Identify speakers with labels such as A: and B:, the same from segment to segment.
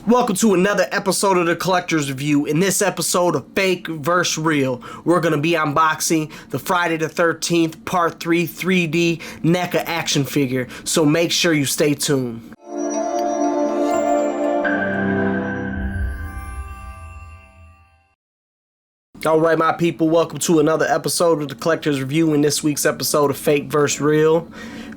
A: Welcome to another episode of the Collector's Review. In this episode of Fake vs. Real, we're going to be unboxing the Friday the 13th Part 3 3D NECA action figure, so make sure you stay tuned. Alright my people, welcome to another episode of the Collector's Review. In this week's episode of Fake vs. Real.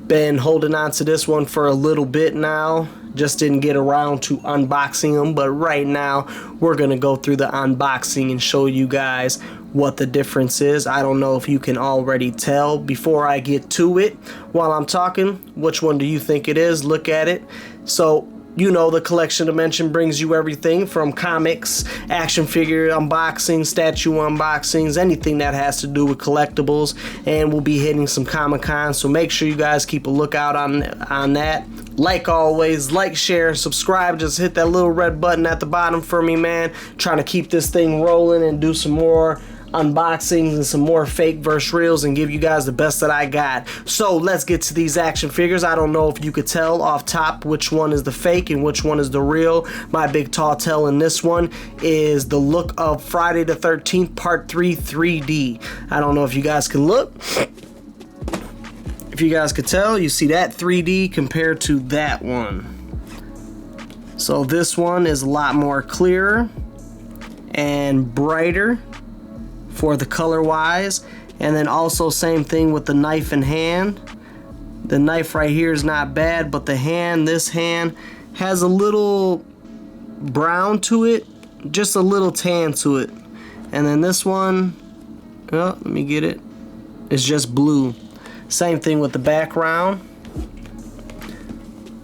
A: Been holding on to this one for a little bit now. Just didn't get around to unboxing them, but right now we're going to go through the unboxing and show you guys what the difference is. I don't know if you can already tell before I get to it. While I'm talking, which one do you think it is? Look at it. So, you know, the Collection Dimension brings you everything from comics, action figure unboxings, statue unboxings, anything that has to do with collectibles, and we'll be hitting some Comic-Con, so make sure you guys keep a lookout on that. Like always, like, share, subscribe, just hit that little red button at the bottom for me, man. Trying to keep this thing rolling and do some more unboxings and some more fake versus reals and give you guys the best that I got. So let's get to these action figures. I don't know if you could tell off top which one is the fake and which one is the real. My big tall tell in this one is the look of Friday the 13th Part 3 3D. I don't know if you guys can look. If you guys could tell, you see that 3D compared to that one. So this one is a lot more clearer and brighter for the color wise, and then also same thing with the knife in hand. The knife right here is not bad, but the hand, this hand has a little brown to it, just a little tan to it. And then this one, oh, let me get it, it's just blue. Same thing with the background.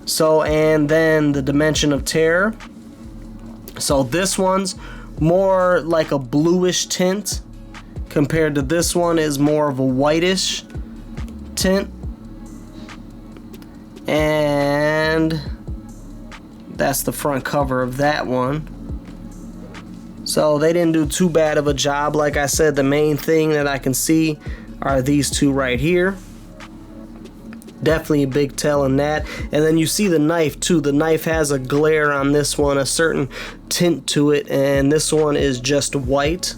A: So, and then the Dimension of Terror. So this one's more like a bluish tint compared to this one is more of a whitish tint. And that's the front cover of that one. So they didn't do too bad of a job. Like I said, the main thing that I can see are these two right here. Definitely a big tell in that. And then you see the knife too. The knife has a glare on this one, a certain tint to it, and this one is just white.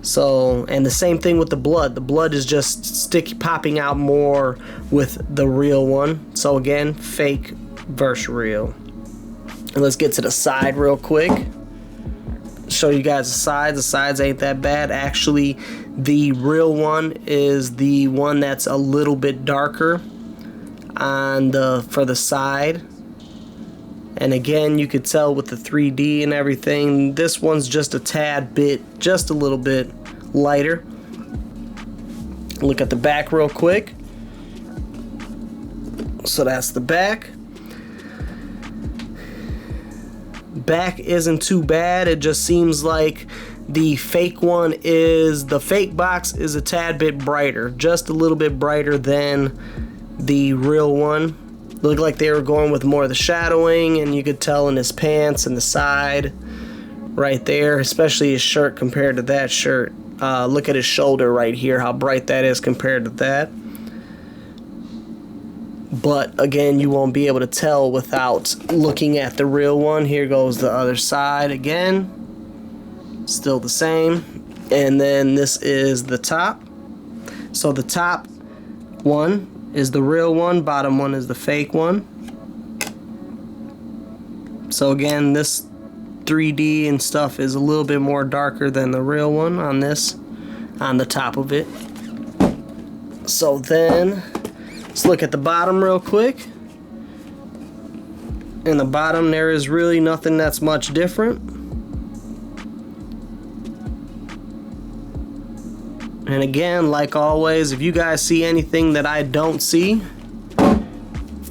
A: So, and the same thing with the blood. The blood is just popping out more with the real one. So again, fake versus real. And let's get to the side real quick. Show you guys the sides. The sides ain't that bad. Actually, the real one is the one that's a little bit darker on for the side. And again, you could tell with the 3D and everything, this one's just a tad bit, just a little bit lighter. Look at the back real quick. So that's the back. Back isn't too bad. It just seems like the fake one is, the fake box is a tad bit brighter, just a little bit brighter than the real one. Looked like they were going with more of the shadowing, and you could tell in his pants and the side right there, especially his shirt compared to that shirt. Look at his shoulder right here, how bright that is compared to that. But again, you won't be able to tell without looking at the real one. Here goes the other side again. Still the same. And then this is the top. So the top one is the real one, bottom one is the fake one. So again, this 3D and stuff is a little bit more darker than the real one on this, on the top of it. So then, let's look at the bottom real quick. In the bottom, there is really nothing that's much different. And again, like always, if you guys see anything that I don't see,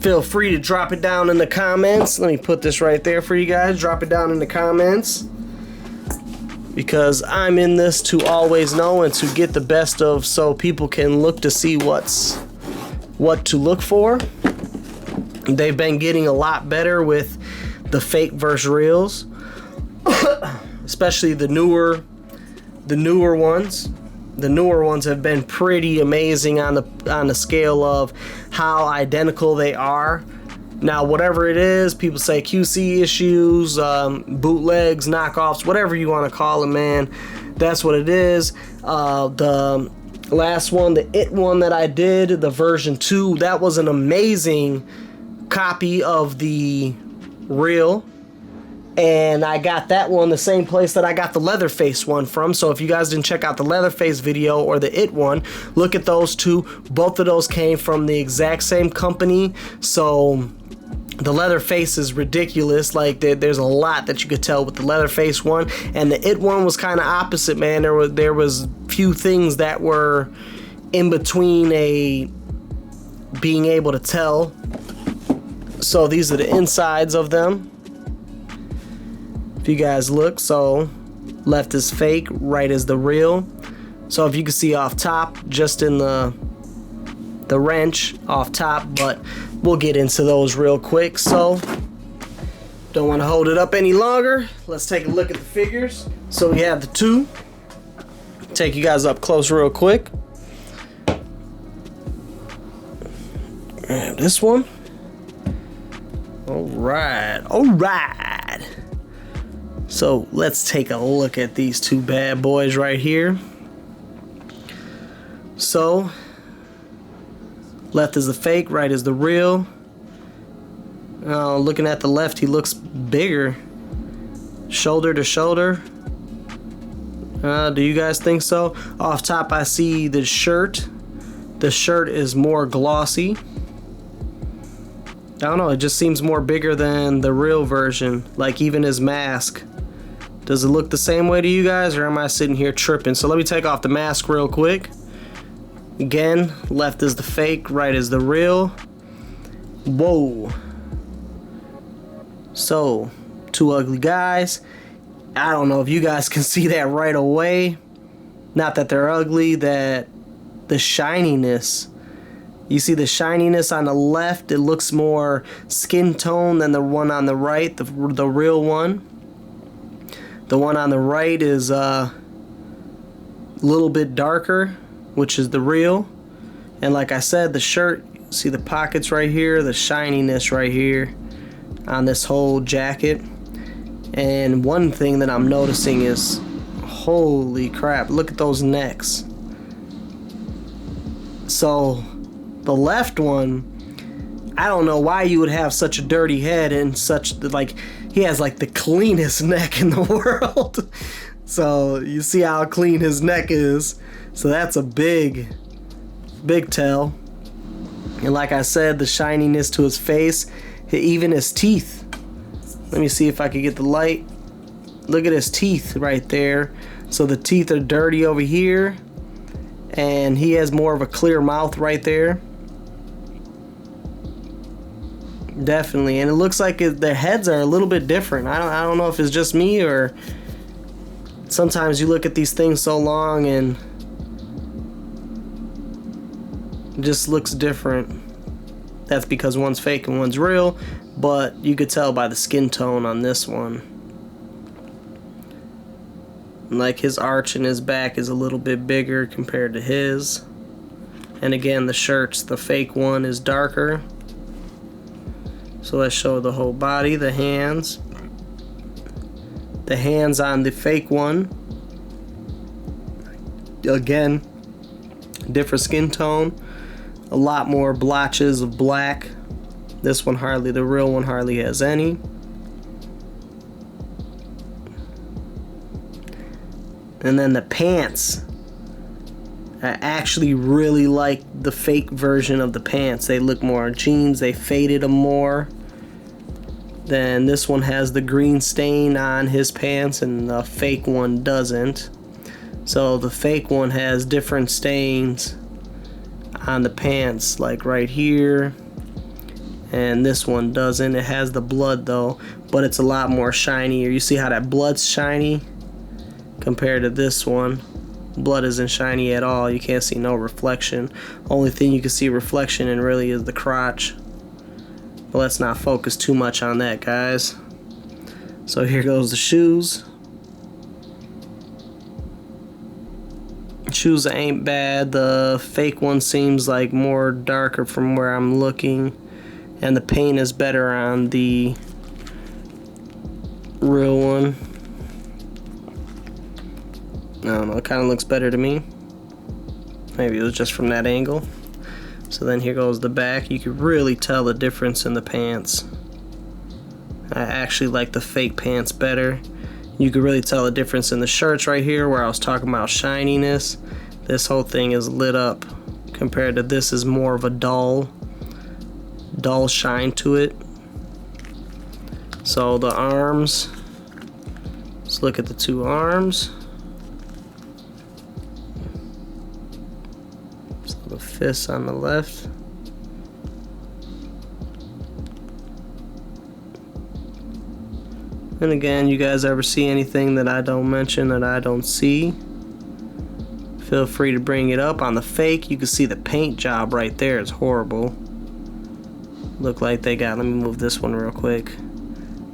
A: feel free to drop it down in the comments. Let me put this right there for you guys. Drop it down in the comments. Because I'm in this to always know and to get the best of, so people can look to see what to look for. They've been getting a lot better with the fake versus reals. Especially the newer ones. The newer ones have been pretty amazing on the scale of how identical they are Now, whatever it is, people say QC issues, bootlegs, knockoffs, whatever you want to call it, man. That's what it is. The last one, the IT one that I did, the version 2, that was an amazing copy of the Real. And I got that one the same place that I got the Leatherface one from. So if you guys didn't check out the Leatherface video or the IT one, look at those two. Both of those came from the exact same company. So the Leatherface is ridiculous. Like, there's a lot that you could tell with the Leatherface one. And the IT one was kind of opposite, man. There was few things that were in between being able to tell. So these are the insides of them. If you guys look, so left is fake, right is the real. So if you can see off top, just in the wrench off top, but we'll get into those real quick. So don't want to hold it up any longer. Let's take a look at the figures. So we have the two. Take you guys up close real quick. And this one. All right. So let's take a look at these two bad boys right here. So left is the fake, right is the real. Looking at the left, he looks bigger, shoulder to shoulder. Do you guys think so? Off top, I see the shirt. The shirt is more glossy. I don't know, it just seems more bigger than the real version. Like even his mask. Does it look the same way to you guys, or am I sitting here tripping? So let me take off the mask real quick. Again, left is the fake, right is the real. Whoa. So, two ugly guys. I don't know if you guys can see that right away. Not that they're ugly, that the shininess. You see the shininess on the left, it looks more skin tone than the one on the right, the real one. The one on the right is a little bit darker, which is the real. And like I said, the shirt, see the pockets right here, the shininess right here on this whole jacket. And one thing that I'm noticing is, holy crap, look at those necks. So the left one, I don't know why you would have such a dirty head and such, like, he has like the cleanest neck in the world. So you see how clean his neck is. So that's a big tell. And like I said, the shininess to his face, even his teeth. Let me see if I can get the light. Look at his teeth right there. So the teeth are dirty over here, and he has more of a clear mouth right there. Definitely. And it looks like their heads are a little bit different. I don't know if it's just me, or sometimes you look at these things so long and it just looks different. That's because one's fake and one's real, but you could tell by the skin tone on this one. Like his arch in his back is a little bit bigger compared to his. And again, the shirts, the fake one is darker. So let's show the whole body, the hands. The hands on the fake one. Again, different skin tone. A lot more blotches of black. This one hardly, the real one hardly has any. And then the pants. I actually really like the fake version of the pants. They look more jeans, they faded them more. Then this one has the green stain on his pants and the fake one doesn't. So the fake one has different stains on the pants, like right here. And this one doesn't. It has the blood though, but it's a lot more shinier. You see how that blood's shiny compared to this one? Blood isn't shiny at all. You can't see no reflection. Only thing you can see reflection in really is the crotch. But let's not focus too much on that, guys. So here goes the shoes. Shoes ain't bad. The fake one seems like more darker from where I'm looking. and the paint is better on the real one. I don't know, it kind of looks better to me. Maybe it was just from that angle. So then here goes the back. You can really tell the difference in the pants. I actually like the fake pants better. You can really tell the difference in the shirts right here where I was talking about shininess. This whole thing is lit up compared to this is more of a dull shine to it. So the arms, let's look at the two arms. So the fists on the left. And again, you guys ever see anything that I don't mention, that I don't see, feel free to bring it up. On the fake, you can see the paint job right there. It's horrible. Look like they got, let me move this one real quick.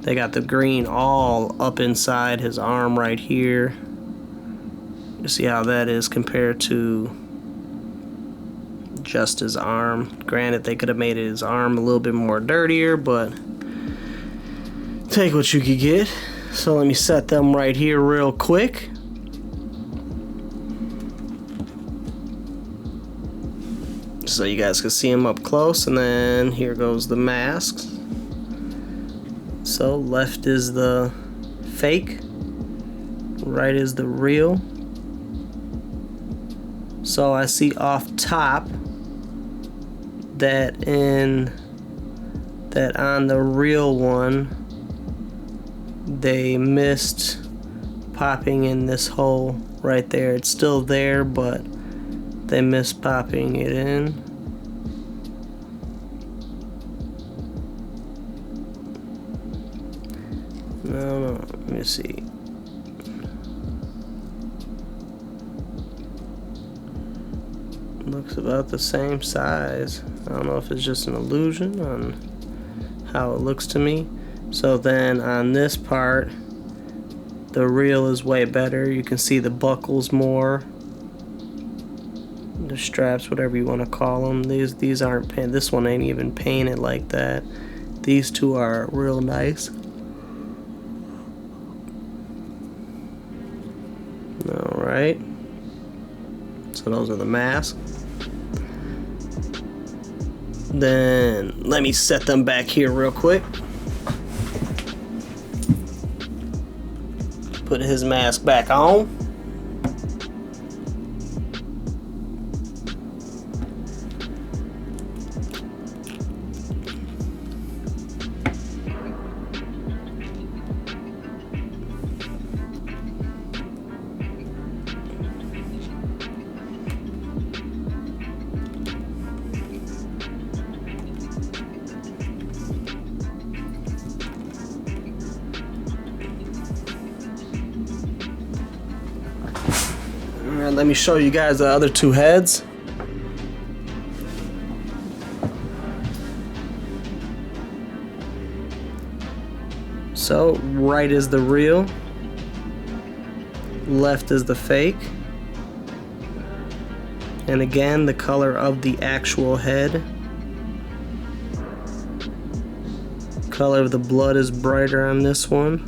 A: They got the green all up inside his arm right here. You see how that is compared to just his arm. Granted, they could have made his arm a little bit more dirtier, but take what you could get. So let me set them right here real quick. So you guys can see them up close, and then here goes the masks. So left is the fake, right is the real. So I see off top that on the real one they missed popping in this hole right there. It's still there, but they missed popping it in. No, let me see. Looks about the same size. I don't know if it's just an illusion on how it looks to me. So then on this part, the real is way better. You can see the buckles more, the straps, whatever you want to call them. These aren't painted. This one ain't even painted like that. These two are real nice. All right. So those are the masks. Then let me set them back here real quick. Put his mask back on. Alright, let me show you guys the other two heads. So, right is the real, left is the fake. And again, the color of the actual head. Color of the blood is brighter on this one.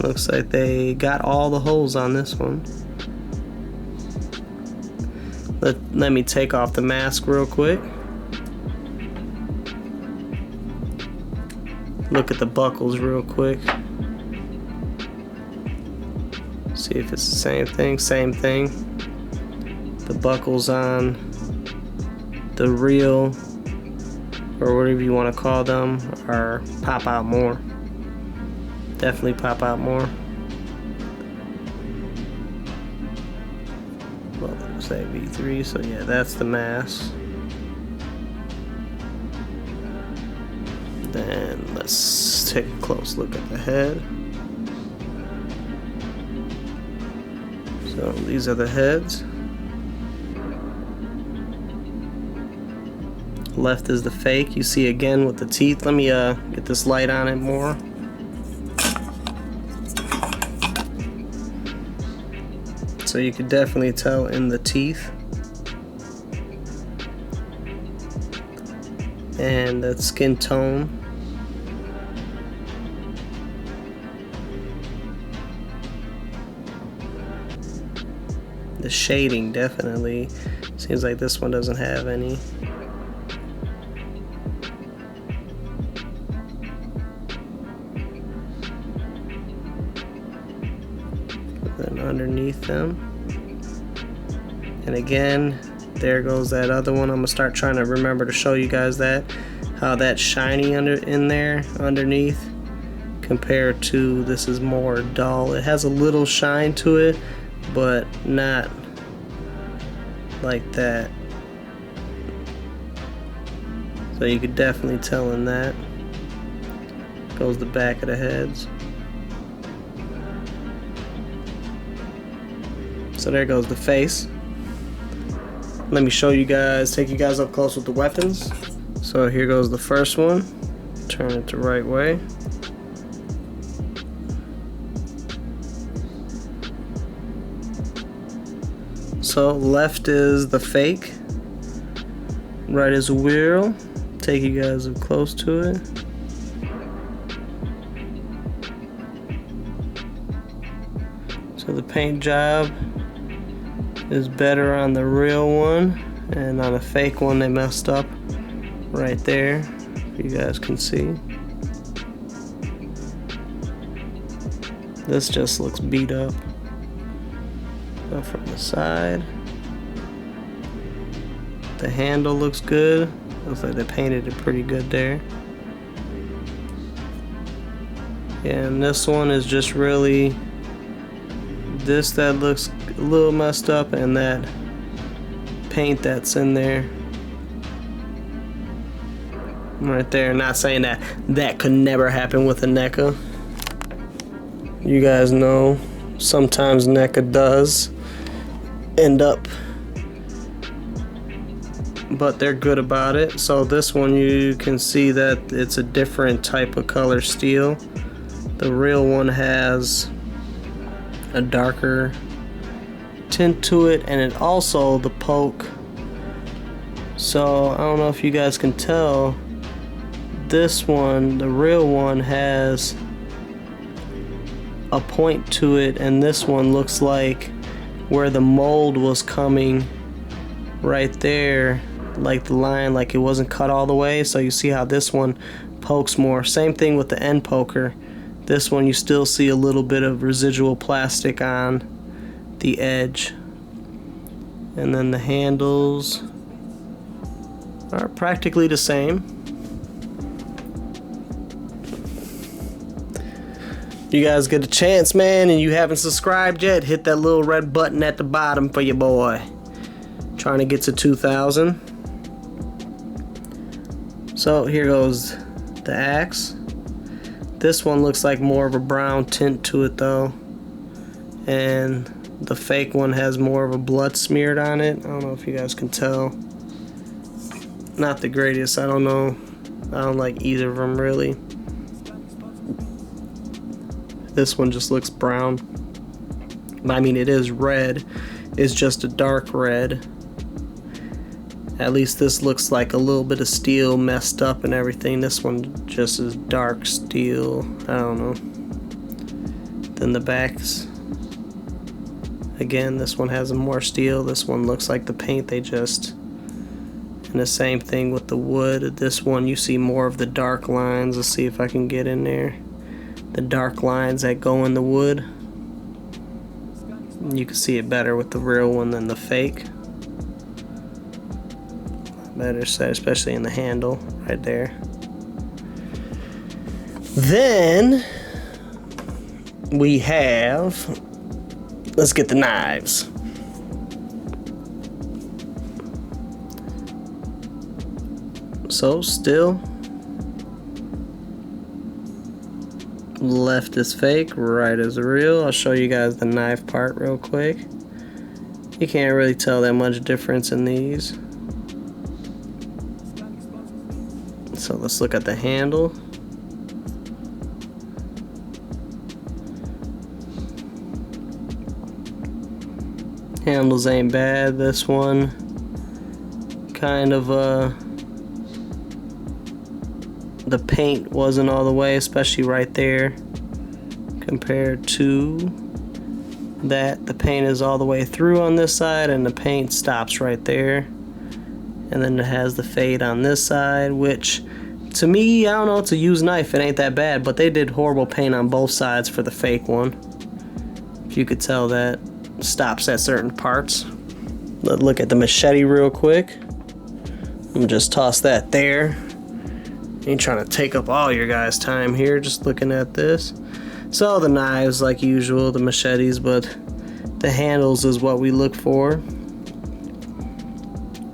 A: Looks like they got all the holes on this one. Let me take off the mask real quick. Look at the buckles real quick. See if it's the same thing. Same thing. The buckles on the real, or whatever you want to call them, are pop out more. Definitely pop out more. Well, say V3, so yeah, that's the mask. Then let's take a close look at the head. So these are the heads. Left is the fake. You see again with the teeth. Let me get this light on it more. so you can definitely tell in the teeth. And that skin tone. The shading definitely seems like this one doesn't have any. Then underneath them. And again, there goes that other one. I'm gonna start trying to remember to show you guys that, how that's shiny in there underneath compared to this is more dull. It has a little shine to it, but not like that. So you could definitely tell in that. Goes the back of the heads. So there goes the face. Let me show you guys, take you guys up close with the weapons. So here goes the first one. Turn it the right way. So left is the fake. Right is a wheel. Take you guys up close to it. So the paint job is better on the real one, and on the fake one they messed up right there, if you guys can see. This just looks beat up. So from the side, the handle looks good. Looks like they painted it pretty good there. Yeah, and this one is just really this that looks a little messed up, and that paint that's in there right there. Not saying that that could never happen with a NECA. You guys know sometimes NECA does end up, but they're good about it. So this one you can see that it's a different type of color steel. The real one has a darker tint to it, and it also the poke. So I don't know if you guys can tell, this one, the real one, has a point to it, and this one looks like where the mold was coming right there, like the line, like it wasn't cut all the way. So you see how this one pokes more. Same thing with the end poker. This one you still see a little bit of residual plastic on the edge. And then the handles are practically the same. You guys get a chance, man, and you haven't subscribed yet, hit that little red button at the bottom for your boy. Trying to get to 2,000. So here goes the axe. This one looks like more of a brown tint to it though, and the fake one has more of a blood smeared on it. I don't know if you guys can tell. Not the greatest. I don't know. I don't like either of them really. This one just looks brown. I mean, it is red. It's just a dark red. At least this looks like a little bit of steel messed up and everything. This one just is dark steel. I don't know. Then the backs. Again, this one has more steel. This one looks like the paint they just... And the same thing with the wood. This one you see more of the dark lines. Let's see if I can get in there. The dark lines that go in the wood. You can see it better with the real one than the fake. Better set, especially in the handle right there. Then we have, let's get the knives. So still left is fake, right is real. I'll show you guys the knife part real quick. You can't really tell that much difference in these. So let's look at the handle. Handles ain't bad. This one kind of the paint wasn't all the way, especially right there, compared to that. The paint is all the way through on this side and the paint stops right there, and then it has the fade on this side, which to me, I don't know, it's a used knife, it ain't that bad, but they did horrible paint on both sides for the fake one. If you could tell, that stops at certain parts. Let's look at the machete real quick. I'm gonna just toss that there. Ain't trying to take up all your guys' time here, just looking at this. So the knives, like usual, the machetes, but the handles is what we look for.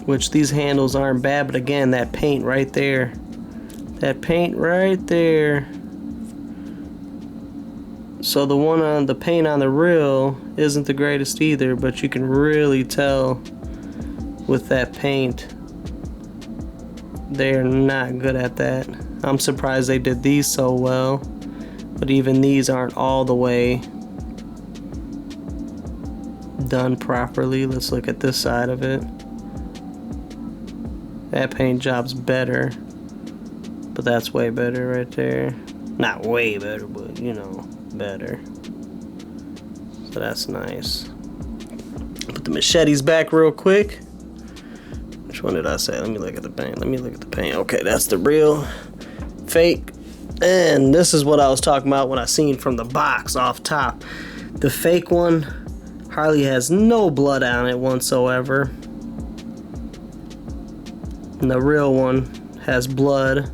A: Which these handles aren't bad, but again, that paint right there. That paint right there. So the one on the paint on the reel isn't the greatest either, but you can really tell with that paint they're not good at that. I'm surprised they did these so well, but even these aren't all the way done properly. Let's look at this side of it. That paint job's better, but that's way better right there. Not way better, but you know, better. So that's nice. Put the machetes back real quick. Which one did I say? Let me look at the paint. Okay, that's the real, fake. And this is what I was talking about when I seen from the box off top. The fake one hardly has no blood on it whatsoever. And the real one has blood.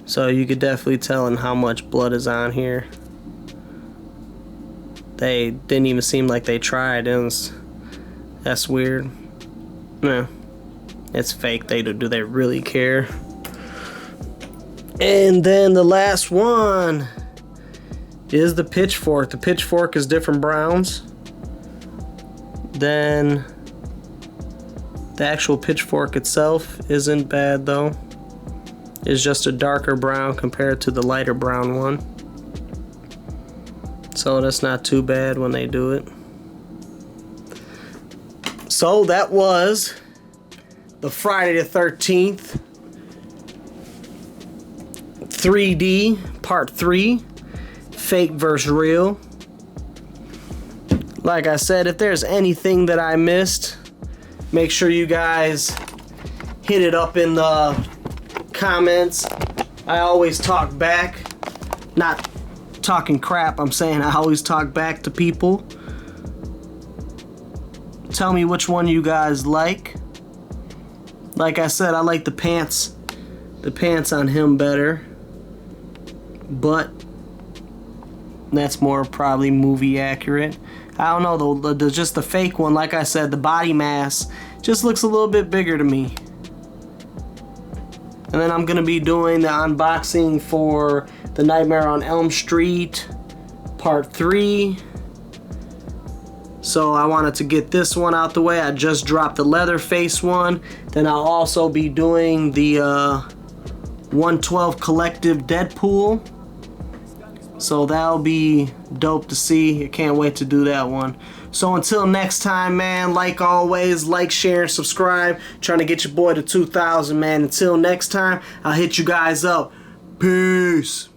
A: So you could definitely tell in how much blood is on here. They didn't even seem like they tried. That's weird. No, it's fake. Do they really care? And then the last one is the pitchfork. The pitchfork is different browns. Then the actual pitchfork itself isn't bad though. It's just a darker brown compared to the lighter brown one. So that's not too bad when they do it. So that was the Friday the 13th 3D Part 3, Fake vs. Real. Like I said, if there's anything that I missed, make sure you guys hit it up in the comments. I always talk back. Not talking crap, I'm saying I always talk back to people. Tell me which one you guys like. Like I said, I like the pants on him better, but that's more probably movie accurate. I don't know though, just the fake one, like I said, the body mass just looks a little bit bigger to me. And then I'm gonna be doing the unboxing for the Nightmare on Elm Street Part 3. So I wanted to get this one out the way. I just dropped the Leatherface one. Then I'll also be doing the 112 Collective Deadpool. So that'll be dope to see. I can't wait to do that one. So until next time, man, like always, like, share, and subscribe. Trying to get your boy to 2,000, man. Until next time, I'll hit you guys up. Peace.